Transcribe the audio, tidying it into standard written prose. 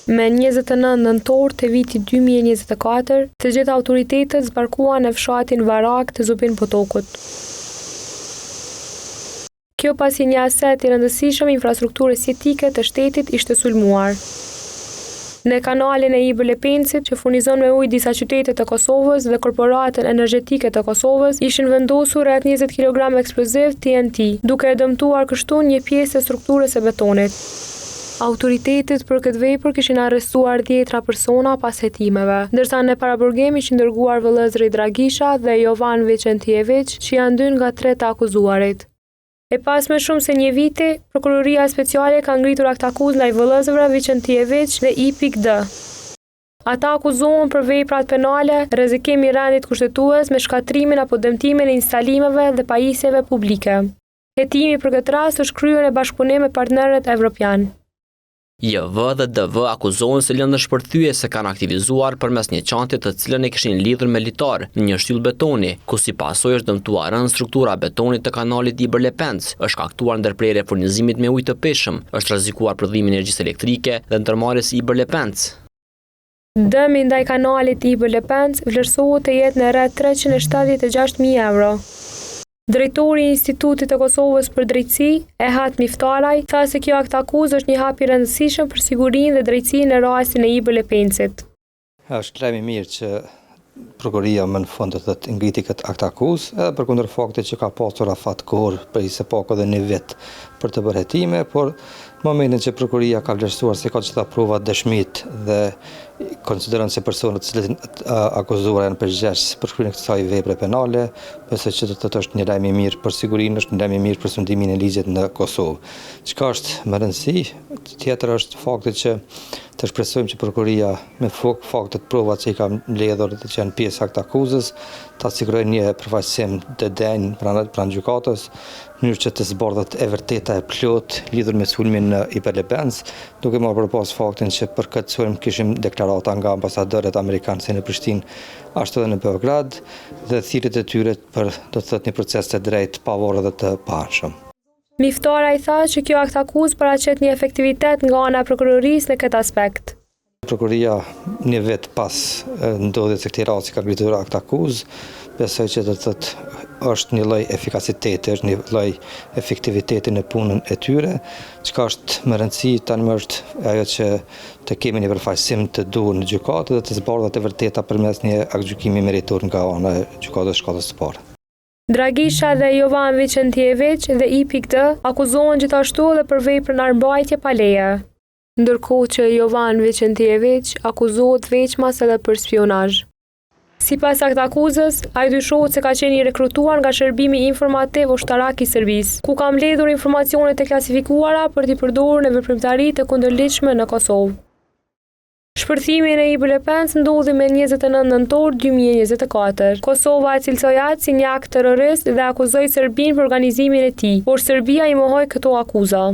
Me 29 nëntor të vitit 2024, të gjitha autoritetet zbarkuan në fshatin Varak të Zubin Potokut. Kjo pasi një aset i rëndësishëm infrastrukturës jetike të shtetit ishte sulmuar. Në kanalin e Ibër Lepencit, që furnizon me ujë disa qytete të Kosovës dhe korporatën energjetike të Kosovës, ishin vendosur rreth 20 kg eksploziv TNT, duke e dëmtuar kështu një pjesë e strukturës së betonit. Autoritetet për këtë vepër kishin arrestuar 10 persona pas hetimeve, ndërsa në paraburgim ishin dërguar vëllezërit Dragisha dhe Jovan Vicentjević, që janë 2 nga 3 të akuzuarit. E pas më shumë se një viti, Prokuroria Speciale ka ngritur akt akuzë ndaj vëllezërve Vicentjević dhe I.D. Ata akuzohen për veprat penale, rrezikim i rendit kushtetues me shkatrimin apo dëmtimin e instalimeve dhe pajisjeve publike. Hetimi për këtë rast është kryer në bashkëpunim me partnerët evropian. JV dhe DV akuzohen se lëndë shpërthyje se kanë aktivizuar përmes një çante të cilën e kishin lidhur me litar në një shtyllë betoni, ku si pasojë është dëmtuar rënd struktura betonit të kanalit Ibër Lepenc, është shkaktuar ndërprerje e furnizimit me ujë të peshëm, është rrezikuar prodhimi i energjisë elektrike dhe ndërmarrjes së Ibër Lepenc. Dëmi ndaj kanalit Ibër Lepenc vlerësohet të jetë në rreth 376.000 euro. Drejtori i Institutit të Kosovës për Drejtësi, Ehat Miftaraj, tha se kjo akt akuzë është një hap i rëndësishëm për sigurinë dhe drejtësinë në rastin e Ibër Lepencit. Është lajm i mirë që prokuroria më në fund të ngriti këtë akt akuzë, edhe përkundër faktit që ka pasur afat kohë për së paku edhe 1 vit për të bërë hetime, por në momentin që prokuroria ka vlerësuar se ka gjitha provat dëshmit dhe konsideron se personat të cilët akuzuar janë përgjegjës për shkrimin e kësaj vepre penale, besoj që do të është një lajm i mirë për sigurinë, është një lajm i mirë për sundimin e ligjit në Kosovë. Çka është më rëndësi, tjetër është fakti që të shpresojmë që prokuroria me faktet provat që i ka mbledhur dhe që janë pjesë akt akuzës, ta sigurojë një përfaqësim të denj pranë gjykatës, në mënyrë që të zbardhet e vërteta e plot lidhur me sulmin në Ibër Lepenc, duke marrë përpas faktin që për këtë sulm kishim deklarata nga ambasadorët amerikanë si në Prishtinë, ashtu edhe në Beograd, dhe thirrjet e tyre për do të thotë një proces të drejtë, pavarur dhe të paanshëm. Miftaraj tha që kjo akt akuzë paraqet një efektivitet nga ana e prokurorisë në këtë aspekt. Prokuroria 1 vit pas ndodhjes së këtij rasti ka ngritur akt akuzë, besoj që do të thotë është një lloj efikasiteti, është një lloj efektiviteti në punën e tyre, çka është më rëndësi tani është ajo që të kemi një përfaqësim të duhur në gjykatë dhe të zbardhet e vërteta përmes një aktgjykimi meritor nga ana e gjykatës shkallës së parë. Dragisha dhe Jovan Vicentjević dhe I.D. akuzohen gjithashtu edhe për veprën armbajtje pa leje, ndërkohë që Jovan Vicentjević akuzohet veçmas edhe për spionazh. Sipas akt akuzës, ai dyshohet se ka qenë i rekrutuar nga shërbimi informativ ushtarak i Serbisë, ku ka mbledhur informacionet e klasifikuara për t'i përdorur në veprimtari të kundërligjshme në Kosovë. Shpërthimi në Ibër Lepenc ndodhi me 29 nëntor 2024. Kosova e cilësoi atë si një akt terrorist dhe akuzoi Serbinë për organizimin e tij, por Serbia i mohoi këto akuza.